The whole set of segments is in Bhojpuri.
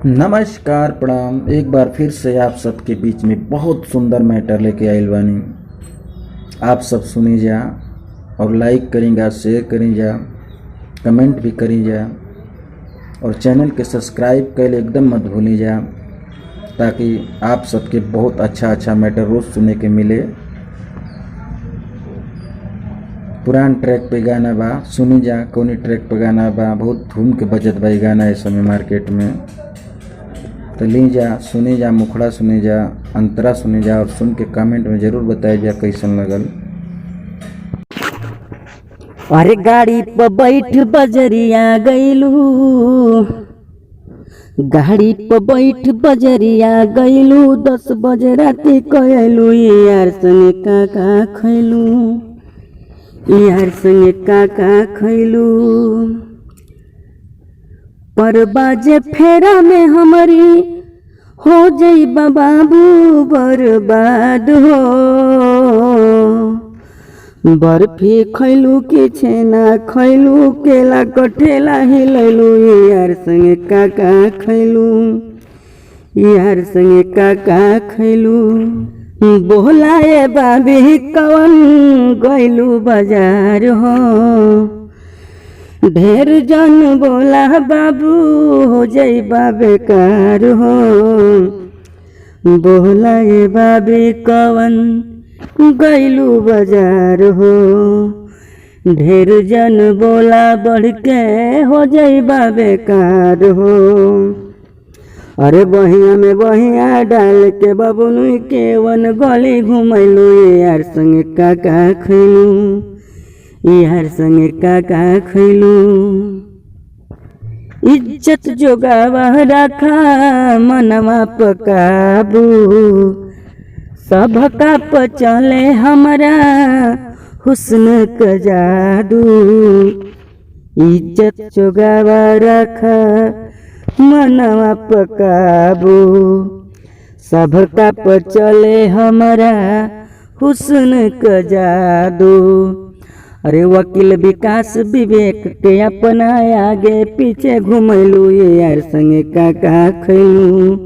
नमस्कार प्रणाम। एक बार फिर से आप सबके बीच में बहुत सुंदर मैटर लेके आइल बानी। आप सब सुनी जा और लाइक करी जा, शेयर करी जा, कमेंट भी करी जा और चैनल के सब्सक्राइब कर एकदम मत भूली जा, ताकि आप सबके बहुत अच्छा मैटर रोज़ सुनने के मिले। पुरान ट्रैक पे गाना बा, सुनी जा। कौनी ट्रैक पे गाना बा, बहुत धूम के बजत बा गाना इस समय मार्केट में। तो ली जा, सुनी जा, मुखड़ा सुनी जा, अंतरा सुनी जा और सुन के कमेंट में जरूर बताई जा कैसन लगल। अरे गाड़ी पर बैठ बजरिया गईलू, गाड़ी पर बैठ बजरिया गईलू, 10 बजे राती कहलू यार संगे का खैलू, यार संगे का खैलू। पर बाजे फेरा में हमारी हो जइबा बाबू बर्बाद हो। बर्फी खैलू कि छेना खैलू, केला कठेला हिलैलू, यार संगे का खैलू, यार संगे का खैलू। बोला ए बाबी कवन गइलू बाजार हो, ढेर जन बोला बाबू हो जइबा बेकार हो। बोला ए बाबी कवन गइलू बाजार हो, ढेर जन बोला बढ़ के हो जइबा बेकार हो। अरे बहिया में बहिया डाल के बबुनी के वन गली घुमैलू, यार संगे का खैलू, यार संगे का खैलू। इज्जत जोगावा रखा मनवा पकाबू, सबका पचले हमारा हुस्न का जादू। इज्जत जोगावा रखा मनवा पकाबू, सबका पचले हमारा हुस्न का जादू। अरे वकील विकास विवेक के अपना आगे पीछे घुमैलू, यार संगे का खैलू,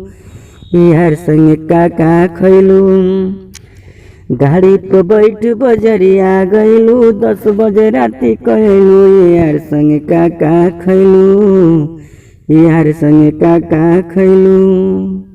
यार संगे का खैलू। गाड़ी पर बैठ बजरिया गईलू, 10 बजे राती कहलू, यार संगे का खैलू, यार संगे का खैलू।